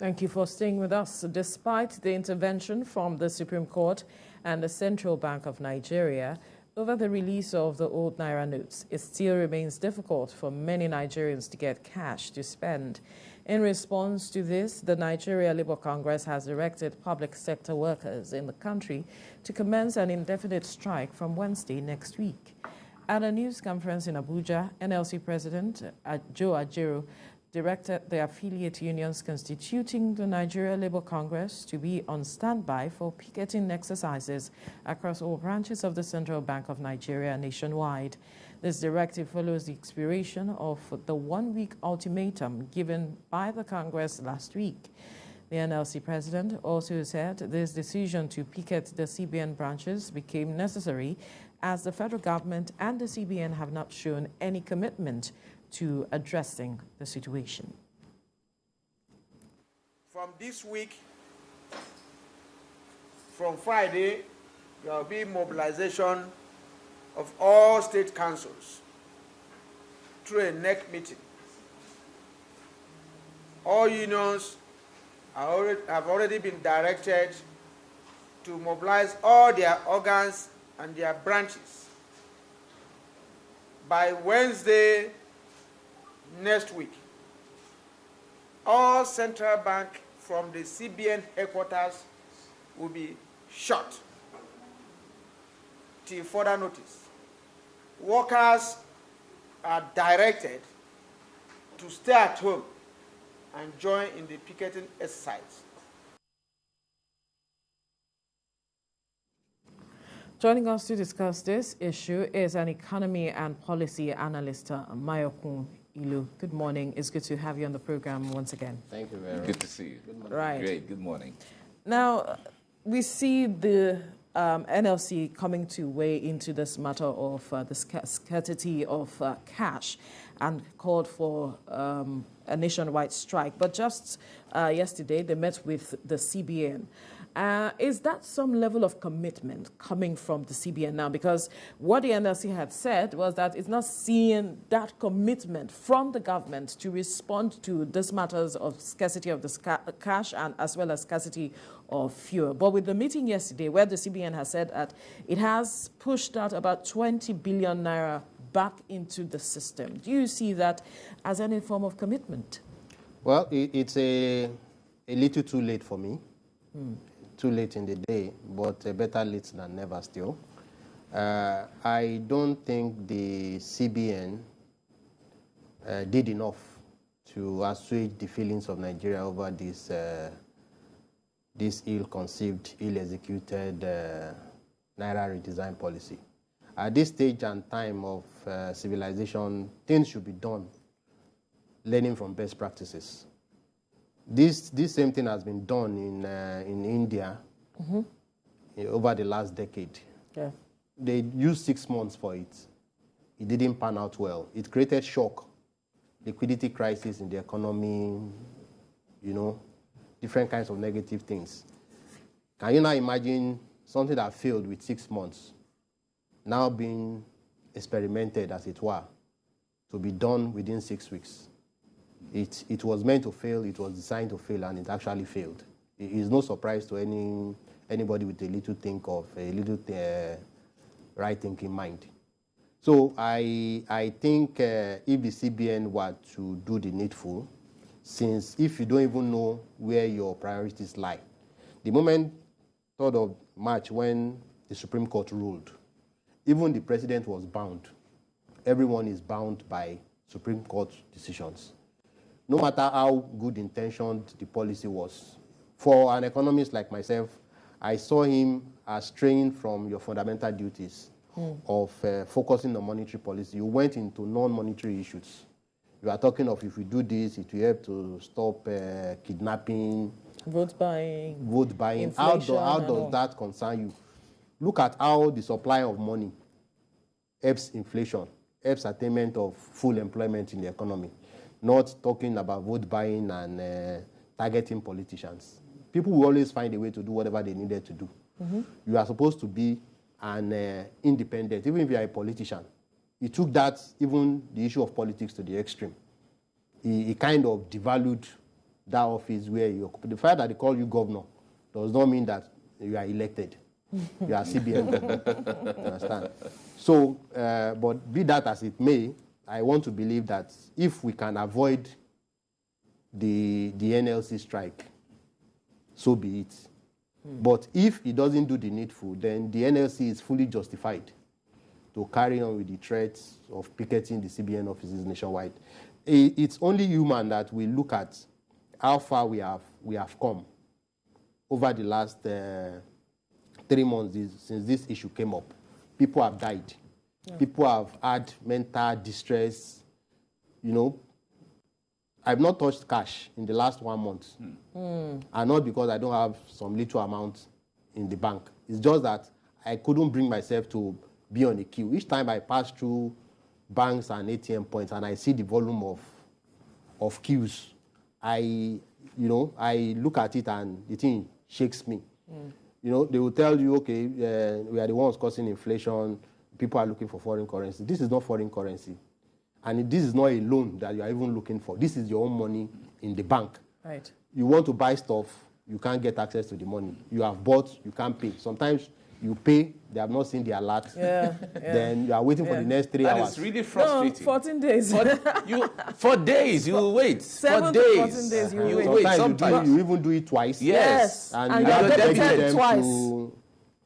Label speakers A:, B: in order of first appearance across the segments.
A: Thank you for staying with us. Despite the intervention from the Supreme Court and the Central Bank of Nigeria over the release of the old Naira notes, it still remains difficult for many Nigerians to get cash to spend. In response to this, the Nigeria Labour Congress has directed public sector workers in the country to commence an indefinite strike from Wednesday next week. At a news conference in Abuja, NLC President Joe Ajaero directed the affiliate unions constituting the Nigeria Labour Congress to be on standby for picketing exercises across all branches of the Central Bank of Nigeria nationwide. This directive follows the expiration of the one-week ultimatum given by the Congress last week. The NLC president also said this decision to picket the CBN branches became necessary as the federal government and the CBN have not shown any commitment to addressing the situation.
B: From this week, from Friday, there will be mobilization of all state councils through a NEC meeting. All unions have already been directed to mobilize all their organs and their branches by Wednesday next week. All central bank from the CBN headquarters will be shut till further notice. Workers are directed to stay at home and join in the picketing exercise.
A: Joining us to discuss this issue is an economy and policy analyst, Mayokun Ilu. Good morning. It's good to have you on the program once again.
C: Thank you very much.
D: Good to see you.
C: Good morning.
A: Right.
D: Great. Good morning.
A: Now, we see the NLC coming to weigh into this matter of the scarcity of cash and called for a nationwide strike. But just yesterday, they met with the CBN. Is that some level of commitment coming from the CBN now? Because what the NLC had said was that it's not seeing that commitment from the government to respond to these matters of scarcity of the cash and as well as scarcity of fuel. But with the meeting yesterday, where the CBN has said that it has pushed out about 20 billion naira back into the system, do you see that as any form of commitment?
C: Well, it's a little too late for me. Too late in the day, but better late than never still. I don't think the CBN did enough to assuage the feelings of Nigeria over this ill-conceived, ill-executed Naira redesign policy. At this stage and time of civilization, things should be done, learning from best practices. This same thing has been done in India over the last decade.
A: Yeah.
C: They used 6 months for it. It didn't pan out well. It created shock, liquidity crisis in the economy, different kinds of negative things. Can you now imagine something that failed with 6 months now being experimented, as it were, to be done within 6 weeks? It was meant to fail, it was designed to fail, and it actually failed. It is no surprise to anybody with a little right thinking mind. So I think if the CBN were to do the needful, since if you don't even know where your priorities lie, the moment 3rd of March when the Supreme Court ruled, even the president was bound. Everyone is bound by Supreme Court decisions. No matter how good intentioned the policy was. For an economist like myself, I saw him as straying from your fundamental duties of focusing on monetary policy. You went into non-monetary issues. You are talking of if we do this, it will help to stop kidnapping,
A: vote buying.
C: How does that concern you? Look at how the supply of money helps inflation, helps attainment of full employment in the economy. Not talking about vote buying and targeting politicians. People will always find a way to do whatever they needed to do. You are supposed to be an independent, even if you are a politician. He took that, even the issue of politics, to the extreme. He kind of devalued that office where you occupy. The fact that they call you governor does not mean that you are elected. You are CBN governor. You understand? So, but be that as it may, I want to believe that if we can avoid the NLC strike, so be it. But if it doesn't do the needful, then the NLC is fully justified to carry on with the threats of picketing the CBN offices nationwide. It's only human that we look at how far we have come over the last 3 months since this issue came up. People have died. Yeah. People have had mental distress. You know, I've not touched cash in the last 1 month. And not because I don't have some little amount in the bank. It's just that I couldn't bring myself to be on a queue. Each time I pass through banks and ATM points and I see the volume of queues, I look at it and the thing shakes me. You know, they will tell you, okay, we are the ones causing inflation. People are looking for foreign currency. This is not foreign currency. And this is not a loan that you are even looking for. This is your own money in the bank. Right. You want to buy stuff, you can't get access to the money. You have bought, you can't pay. Sometimes you pay, they have not seen the alert. Then you are waiting for the next 3 hours.
D: That is really frustrating.
A: No, 14 days.
D: For days, you will wait.
A: 7 to 14 days, you will wait.
C: Sometimes you even do it twice.
A: Yes.
C: And you are debited them twice.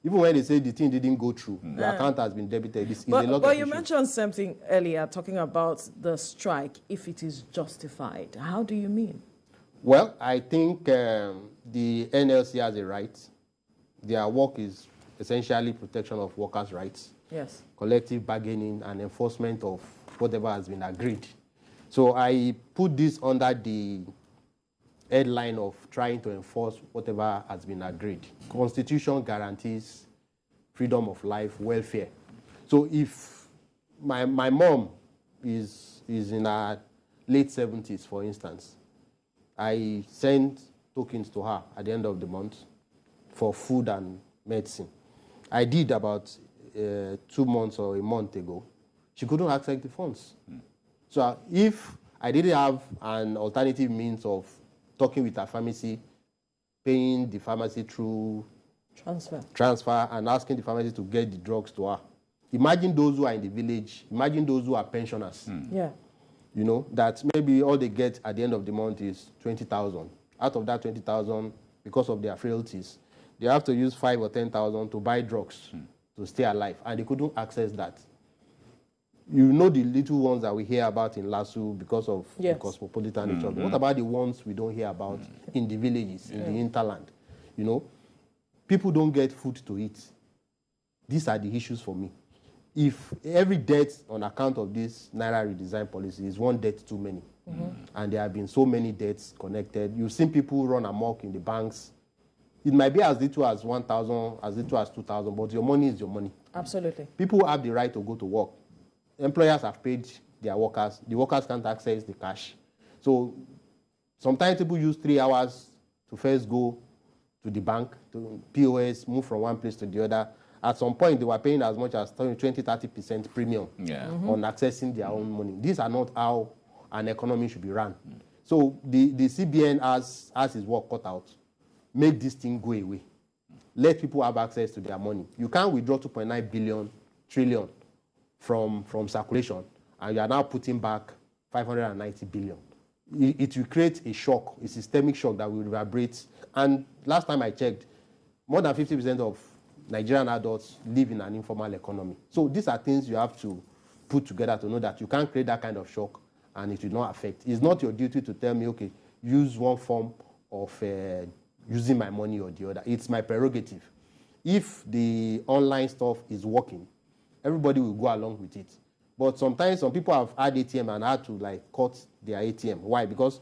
C: Even when they say the thing didn't go through, the account has been debited. It's a lot of
A: But you
C: issues.
A: mentioned something earlier, talking about the strike, if it is justified. How do you mean?
C: Well, I think the NLC has a right. Their work is essentially protection of workers' rights.
A: Yes. Collective
C: bargaining and enforcement of whatever has been agreed. So I put this under the headline of trying to enforce whatever has been agreed. Constitution guarantees freedom of life, welfare. So if my mom is in her late 70s, for instance, I send tokens to her at the end of the month for food and medicine. I did about 2 months or a month ago. She couldn't access the funds. So if I didn't have an alternative means of talking with her pharmacy, paying the pharmacy through transfer and asking the pharmacy to get the drugs to her. Imagine those who are in the village, imagine those who are pensioners.
A: Yeah.
C: You know, that maybe all they get at the end of the month is 20,000. Out of that 20,000, because of their frailties, they have to use 5 or 10,000 to buy drugs to stay alive, and they couldn't access that. You know the little ones that we hear about in Lasso because of the cosmopolitan nature. What about the ones we don't hear about in the villages, in the hinterland? You know, people don't get food to eat. These are the issues for me. If every death on account of this Naira redesign policy is one death too many, and there have been so many deaths connected, you've seen people run amok in the banks. It might be as little as 1,000, as little as 2,000, but your money is your money.
A: Absolutely.
C: People have the right to go to work. Employers have paid their workers. The workers can't access the cash. So sometimes people use 3 hours to first go to the bank, to POS, move from one place to the other. At some point, they were paying as much as 20-30% premium on accessing their own money. These are not how an economy should be run. So the CBN has his work cut out. Make this thing go away. Let people have access to their money. You can't withdraw 2.9 trillion from circulation, and you are now putting back 590 billion. It will create a shock, a systemic shock that will reverberate. And last time I checked, more than 50% of Nigerian adults live in an informal economy. So these are things you have to put together to know that you can't create that kind of shock and it will not affect. It's not your duty to tell me, okay, use one form of using my money or the other. It's my prerogative. If the online stuff is working, everybody will go along with it. But sometimes some people have had ATM and had to cut their ATM. Why? Because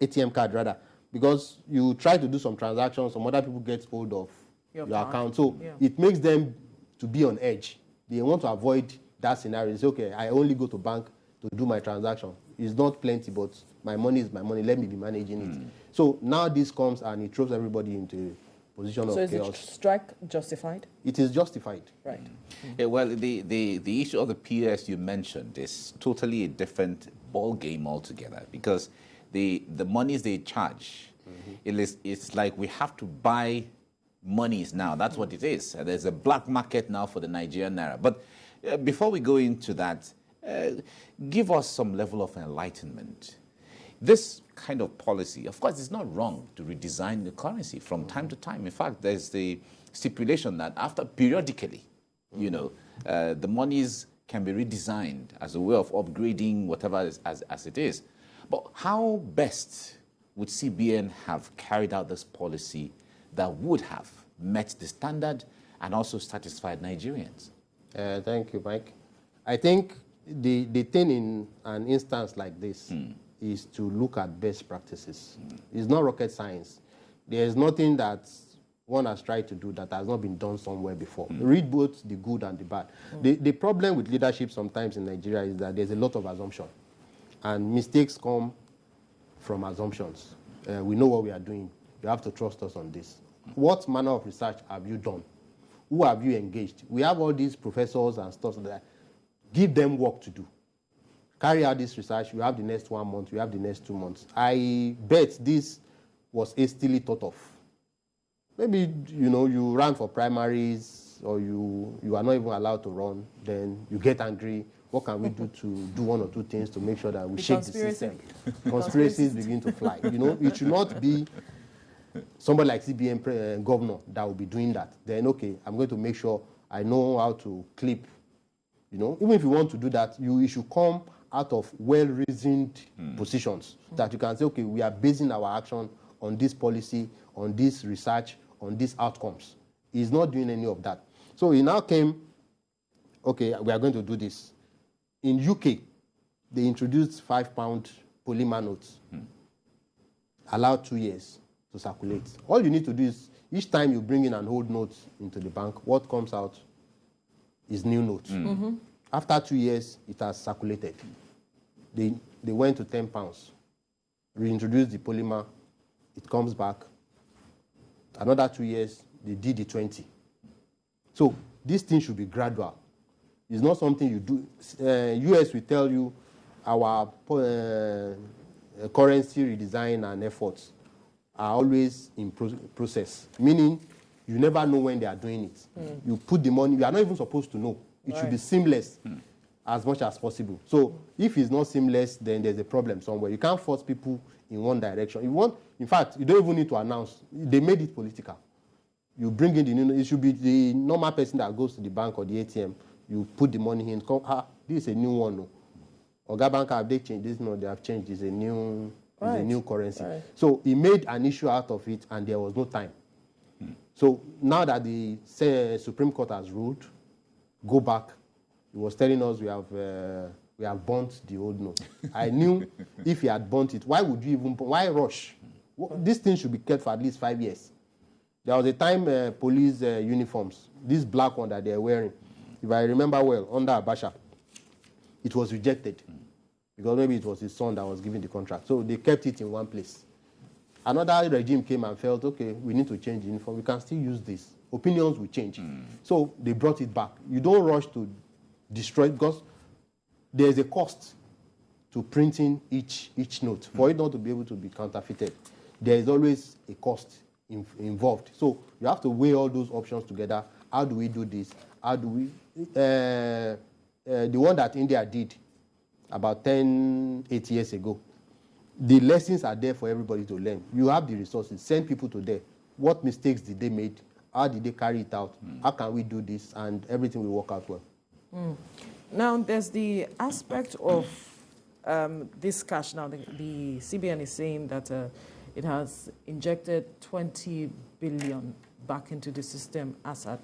C: ATM card rather. Because you try to do some transactions, some other people get hold of your account. So it makes them to be on edge. They want to avoid that scenario. They say, okay, I only go to bank to do my transaction. It's not plenty, but my money is my money. Let me be managing it. So now this comes and it throws everybody into a position of chaos.
A: So is the strike justified?
C: It is justified.
A: Right.
D: Yeah, well, the issue of the PS you mentioned is totally a different ball game altogether, because the monies they charge, it's like we have to buy monies now. That's what it is. There's a black market now for the Nigerian Naira. But before we go into that, give us some level of enlightenment. This kind of policy, of course, it's not wrong to redesign the currency from time to time. In fact, there's the stipulation that after periodically, the monies can be redesigned as a way of upgrading whatever as it is. But how best would CBN have carried out this policy that would have met the standard and also satisfied Nigerians?
C: Thank you, Mike. I think the thing in an instance like this is to look at best practices. It's not rocket science. There's nothing that one has tried to do that has not been done somewhere before. Read both the good and the bad. The problem with leadership sometimes in Nigeria is that there's a lot of assumption. And mistakes come from assumptions. We know what we are doing. You have to trust us on this. What manner of research have you done? Who have you engaged? We have all these professors and stuff like that. Give them work to do. Carry out this research. You have the next 1 month. You have the next 2 months. I bet this was hastily thought of. Maybe, you ran for primaries or you are not even allowed to run. Then you get angry. What can we do to do 1 or 2 things to make sure that we shake the system? Conspiracies begin to fly. It should not be somebody like CBN governor that will be doing that. Then, okay, I'm going to make sure I know how to clip. Even if you want to do that, you should come out of well-reasoned positions that you can say, okay, we are basing our action on this policy, on this research, on these outcomes. He's not doing any of that. So he now came, okay, we are going to do this. In UK, they introduced £5 polymer notes, allowed 2 years to circulate. All you need to do is, each time you bring in an old note into the bank, what comes out is new notes. After 2 years, it has circulated. They went to £10, reintroduced the polymer, it comes back. Another 2 years, they did the 20. So this thing should be gradual. It's not something you do. US will tell you our currency redesign and efforts are always in process, meaning you never know when they are doing it. You put the money, you are not even supposed to know. It should be seamless as much as possible. So if it's not seamless, then there's a problem somewhere. You can't force people in one direction. In fact, you don't even need to announce. They made it political. You bring in the new, it should be the normal person that goes to the bank or the ATM. You put the money in, this is a new one. No. Oga Bank, have they changed this? No, they have changed. It's a new currency. Right. So he made an issue out of it, and there was no time. So now that the Supreme Court has ruled, go back. He was telling us we have burnt the old note. I knew if he had burnt it, why would you even? Why rush? This thing should be kept for at least 5 years. There was a time police uniforms, this black one that they're wearing, if I remember well, under Abacha, it was rejected because maybe it was his son that was given the contract. So they kept it in one place. Another regime came and felt, okay, we need to change the uniform. We can still use this. Opinions will change. So they brought it back. You don't rush to destroy it because there's a cost to printing each note. For it not to be able to be counterfeited, there is always a cost involved. So you have to weigh all those options together. How do we do this? How do we... the one that India did about 8 years ago, the lessons are there for everybody to learn. You have the resources. Send people to there. What mistakes did they make? How did they carry it out? How can we do this? And everything will work out well.
A: Now, there's the aspect of this cash. Now, the CBN is saying that it has injected 20 billion back into the system as at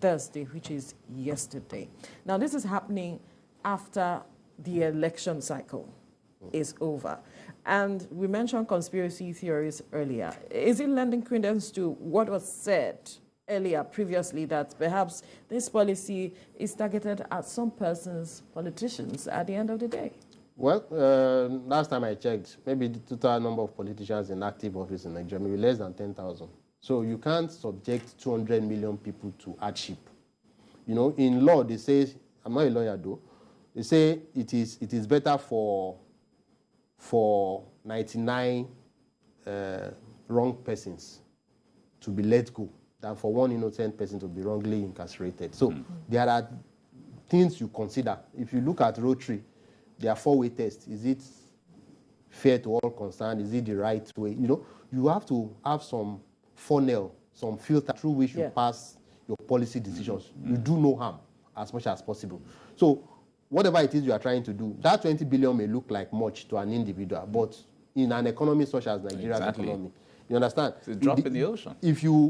A: Thursday, which is yesterday. Now, this is happening after the election cycle is over. And we mentioned conspiracy theories earlier. Is it lending credence to what was said earlier, previously, that perhaps this policy is targeted at some persons, politicians, at the end of the day?
C: Well, last time I checked, maybe the total number of politicians in active office in Nigeria may be less than 10,000. So you can't subject 200 million people to hardship. In law, they say, I'm not a lawyer though, they say it is better for for 99 wrong persons to be let go than for one innocent person to be wrongly incarcerated. So there are things you consider. If you look at Rotary, there are 4-way tests. Is it fair to all concerned? Is it the right way? You know, you have to have some funnel, some filter through which you pass your policy decisions. You do no harm as much as possible. So whatever it is you are trying to do, that 20 billion may look like much to an individual, but in an economy such as Nigeria's economy, you understand?
D: It's a drop in the ocean.
C: If you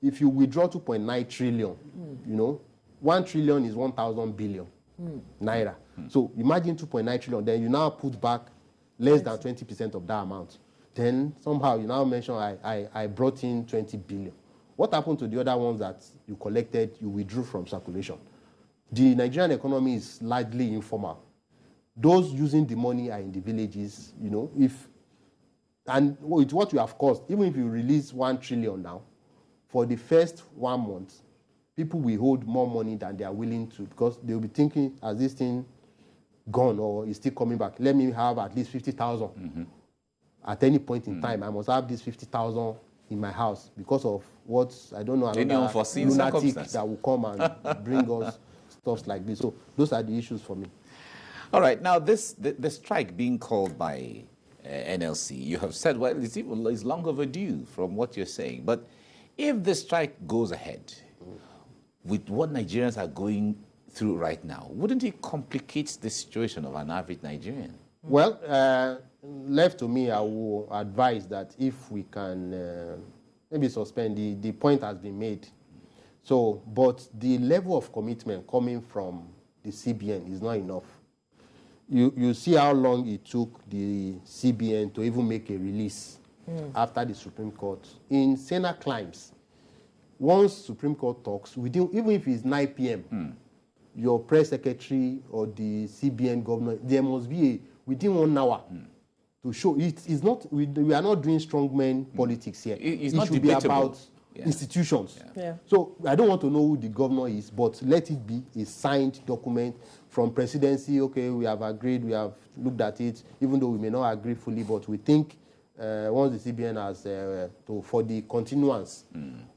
C: withdraw 2.9 trillion, you know, 1 trillion is 1,000 billion naira. So imagine 2.9 trillion, then you now put back less than 20% of that amount. Then somehow you now mention I brought in 20 billion. What happened to the other ones that you collected, you withdrew from circulation? The Nigerian economy is largely informal. Those using the money are in the villages, you know, and with what you have cost, even if you release 1 trillion now, for the first 1 month, people will hold more money than they are willing to, because they will be thinking, has this thing gone or is still coming back? Let me have at least 50,000. At any point in time, I must have this 50,000 in my house because of what, I don't know,
D: Any unforeseen
C: lunatic
D: circumstance
C: that will come and bring us stuff like this. So those are the issues for me.
D: All right, now the strike being called by NLC, you have said, well, it's long overdue from what you're saying. But if the strike goes ahead with what Nigerians are going through right now, wouldn't it complicate the situation of an average Nigerian?
C: Well, left to me, I will advise that if we can maybe suspend, the point has been made. So, but the level of commitment coming from the CBN is not enough. You see how long it took the CBN to even make a release after the Supreme Court. In Senate climes, once Supreme Court talks, even if it's 9 p.m., your press secretary or the CBN governor, there must be within 1 hour to show it's not. We are not doing strongman politics here.
D: It's
C: it
D: not
C: should
D: debatable.
C: be about institutions.
A: Yeah.
C: So I don't want to know who the governor is, but let it be a signed document from presidency. Okay, we have agreed, we have looked at it, even though we may not agree fully, but we think once the CBN has for the continuance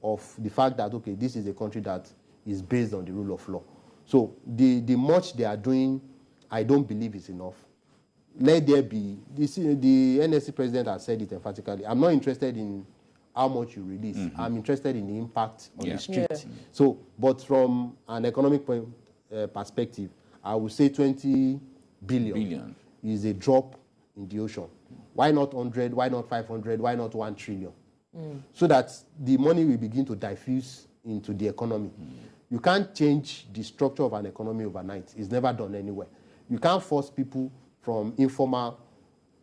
C: of the fact that, okay, this is a country that is based on the rule of law. So the much they are doing, I don't believe is enough. Let there be, the NLC president has said it emphatically, I'm not interested in how much you release. I'm interested in the impact on the street.
A: Yeah.
C: So, but from an economic perspective, I would say 20 billion is a drop in the ocean. Why not 100? Why not 500? Why not 1 trillion? So that the money will begin to diffuse into the economy. You can't change the structure of an economy overnight. It's never done anywhere. You can't force people from informal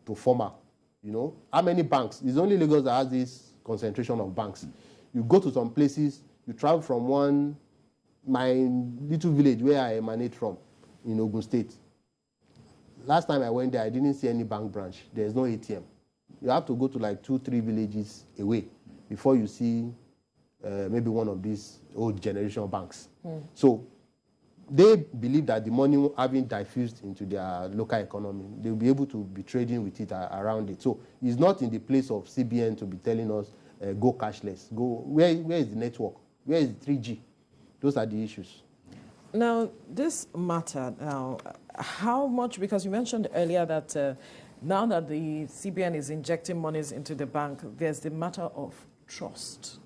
C: to formal. You know, how many banks? It's only Lagos that has this concentration of banks. You go to some places, you travel from my little village where I emanate from in Ogun State. Last time I went there, I didn't see any bank branch. There's no ATM. You have to go to like 2-3 villages away before you see maybe one of these old generation banks. So they believe that the money having diffused into their local economy, they'll be able to be trading with it around it. So it's not in the place of CBN to be telling us, go cashless. Go. Where is the network? Where is the 3G? Those are the issues.
A: Now, this matter, now, how much, because you mentioned earlier that now that the CBN is injecting monies into the bank, there's the matter of trust,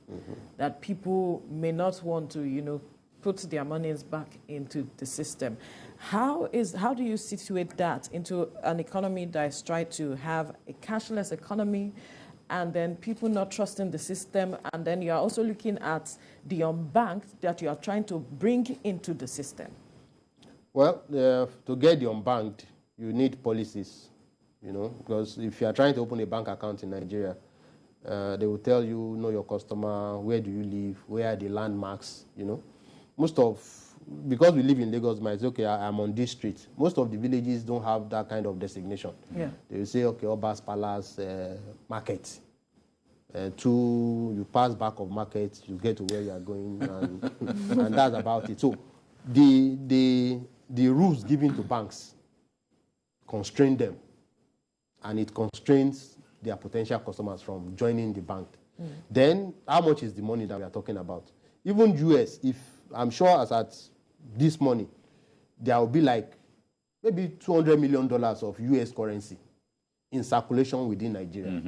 A: that people may not want to, you know, put their monies back into the system. How do you situate that into an economy that is trying to have a cashless economy, and then people not trusting the system, and then you are also looking at the unbanked that you are trying to bring into the system? Well,
C: to get the unbanked, you need policies, you know, because if you are trying to open a bank account in Nigeria, they will tell you, know your customer, where do you live, where are the landmarks, you know. Because we live in Lagos, it's okay, I'm on this street. Most of the villages don't have that kind of designation. Yeah. They will say, okay, Oba's Palace, market. You pass back of market, you get to where you are going, and that's about it. So the rules given to banks constrain them and it constrains their potential customers from joining the bank. Then how much is the money that we are talking about? Even US, if I'm sure as at this money, there will be like maybe $200 million of US currency in circulation within Nigeria.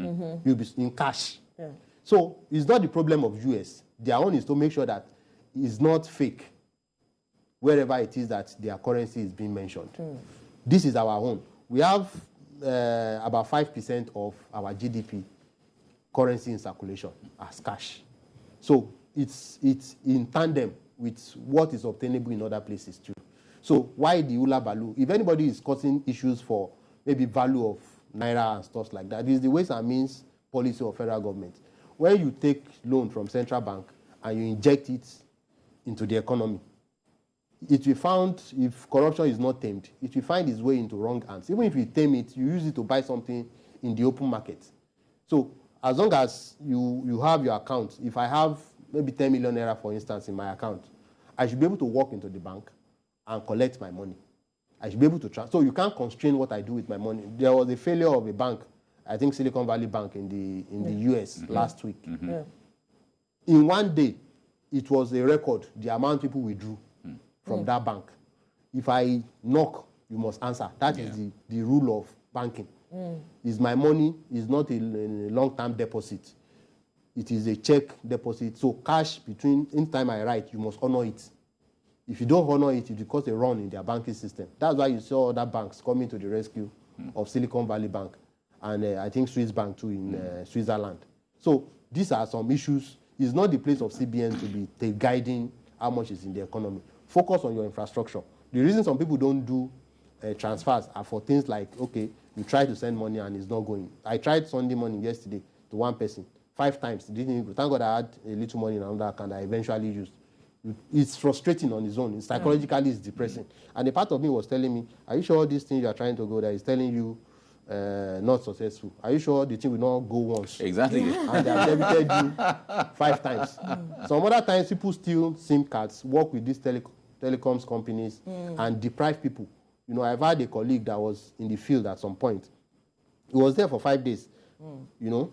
C: You'll be in cash.
A: Yeah.
C: So it's not the problem of US. Their own is to make sure that it's not fake wherever it is that their currency is being mentioned. This is our own. We have about 5% of our GDP currency in circulation as cash. So it's in tandem with what is obtainable in other places too. So why the hula baloo? If anybody is causing issues for maybe value of Naira and stuff like that, it is the ways and means policy of federal government. When you take loan from central bank and you inject it into the economy, it will found, if corruption is not tamed, it will find its way into wrong hands. Even if you tame it, you use it to buy something in the open market. So as long as you have your account, if I have maybe 10 million naira, for instance, in my account, I should be able to walk into the bank and collect my money. I should be able to transfer. So you can't constrain what I do with my money. There was a failure of a bank, I think Silicon Valley Bank in the US last week.
A: Yeah.
C: In one day, it was a record, the amount people withdrew from that bank. If I knock, you must answer. That is the rule of banking. Is my money is not a long-term deposit. It is a check deposit. So cash in time I write, you must honor it. If you don't honor it, it will cause a run in their banking system. That's why you saw other banks coming to the rescue of Silicon Valley Bank and I think Swiss Bank too in Switzerland. So these are some issues. It's not the place of CBN to be guiding how much is in the economy. Focus on your infrastructure. The reason some people don't do transfers are for things like, okay, you try to send money and it's not going. I tried sending money yesterday to one person 5 times. It didn't go. Thank God I had a little money in another account I eventually used. It's frustrating on its own. Psychologically, it's depressing. And a part of me was telling me, are you sure this thing you are trying to go there is telling you not successful? Are you sure the thing will not go once?
D: Exactly.
C: And they have debited you 5 times. Some other times, people steal SIM cards, work with these telecoms companies, and deprive people. You know, I've had a colleague that was in the field at some point. He was there for 5 days. You know,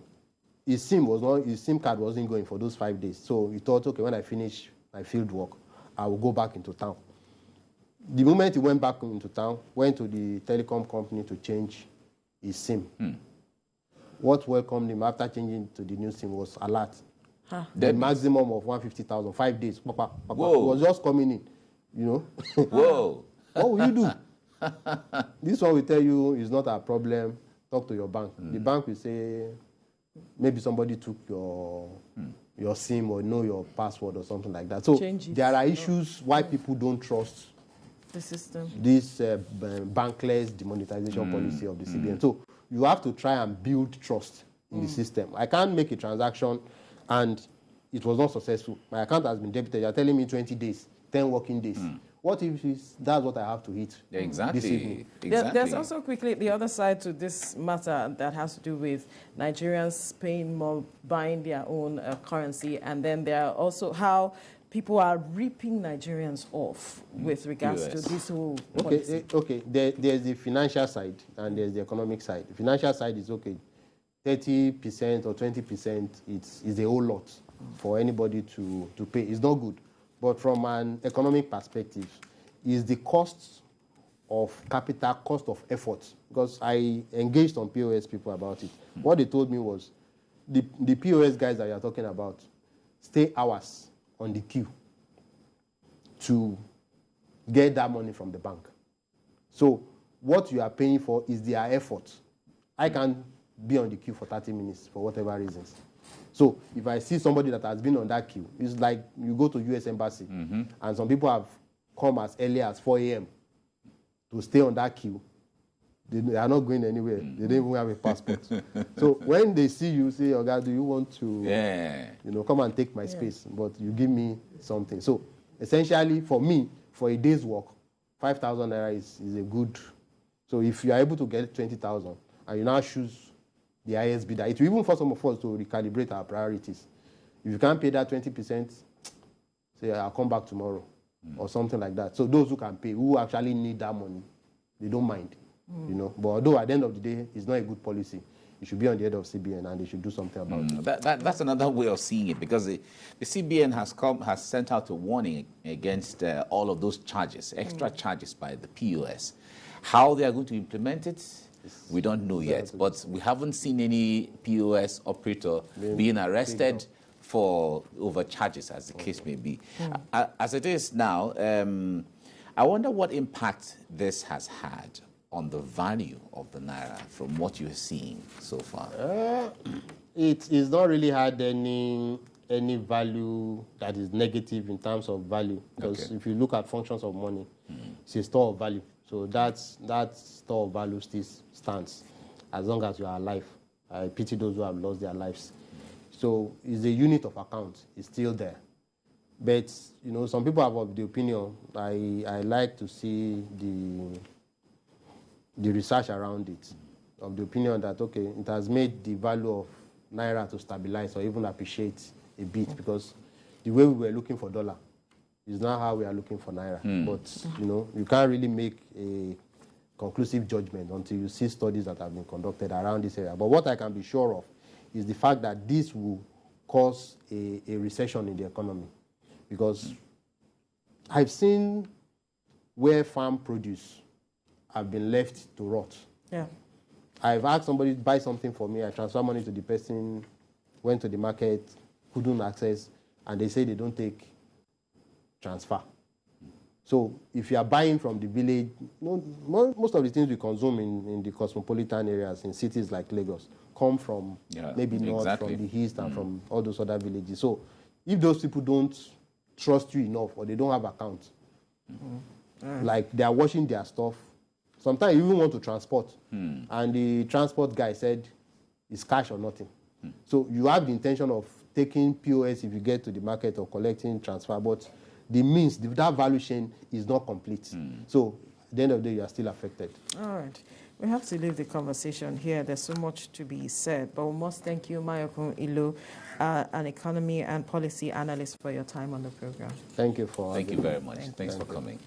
C: his SIM card wasn't going for those 5 days. So he thought, okay, when I finish my field work, I will go back into town. The moment he went back into town, went to the telecom company to change his SIM. What welcomed him after changing to the new SIM was alert. The maximum of 150,000, 5 days. Papa. He was just coming in, you know.
D: Whoa.
C: What will you do? This one will tell you it's not a problem. Talk to your bank. The bank will say maybe somebody took your SIM or know your password or something like that. So there are issues why people don't trust
A: the system.
C: This bankless demonetization policy of the CBN. So you have to try and build trust in the system. I can't make a transaction and it was not successful. My account has been debited. You're telling me 20 days, 10 working days. What if that's what I have to hit?
D: Exactly.
C: This evening?
A: There's also quickly the other side to this matter that has to do with Nigerians paying more, buying their own currency, and then there are also how people are ripping Nigerians off with regards to this whole policy.
C: Okay. There's the financial side and there's the economic side. The financial side is okay. 30% or 20% is a whole lot for anybody to pay. It's not good. But from an economic perspective, is the cost of capital, cost of effort. Because I engaged some POS people about it. What they told me was, the POS guys that you're talking about stay hours on the queue to get that money from the bank. So what you are paying for is their effort. I can be on the queue for 30 minutes for whatever reasons. So if I see somebody that has been on that queue, it's like you go to U.S. Embassy, and some people have come as early as 4 a.m. to stay on that queue. They are not going anywhere. They don't even have a passport. So when they see you, say, "Oh God, do you want to, come and take my space?" But you give me something. So essentially, for me, for a day's work, 5,000 naira is a good. So if you are able to get 20,000, and you now choose the highest bidder, it will even force some of us to recalibrate our priorities. If you can't pay that 20%, say, I'll come back tomorrow, or something like that. So those who can pay, who actually need that money, they don't mind. you know. But although at the end of the day, it's not a good policy. It should be on the head of CBN, and they should do something about it.
D: That's another way of seeing it, because the CBN has sent out a warning against all of those charges, extra charges by the POS. How they are going to implement it, we don't know yet. But we haven't seen any POS operator being arrested for overcharges, as the case may be. As it is now, I wonder what impact this has had on the value of the Naira from what you're seeing so far.
C: It is not really had any value that is negative in terms of value, because if you look at functions of money, it's a store of value. So that store of value still stands as long as you are alive. I pity those who have lost their lives. So it's a unit of account. It's still there. But, you know, some people have the opinion, I like to see the research around it, of the opinion that, okay, it has made the value of Naira to stabilize or even appreciate a bit, because the way we were looking for dollar is not how we are looking for Naira. But, you know, you can't really make a conclusive judgment until you see studies that have been conducted around this area. But what I can be sure of is the fact that this will cause a recession in the economy, because I've seen where farm produce have been left to rot. Yeah. I've asked somebody to buy something for me. I transfer money to the person, went to the market, couldn't access, and they say they don't take transfer. So if you are buying from the village, you know, most of the things we consume in the cosmopolitan areas, in cities like Lagos, come from maybe north, from the east, and from all those other villages. So if those people don't trust you enough, or they don't have accounts, like they are washing their stuff, sometimes you even want to transport, and the transport guy said it's cash or nothing. So you have the intention of taking POS if you get to the market, or collecting transfer, but the means, that value chain is not complete. So at the end of the day, you are still affected.
A: All right. We have to leave the conversation here. There's so much to be said, but we must thank you, Mayokun Ilu, an economy and policy analyst, for your time on the program.
C: Thank you for
D: Thank you very much. Thanks for coming.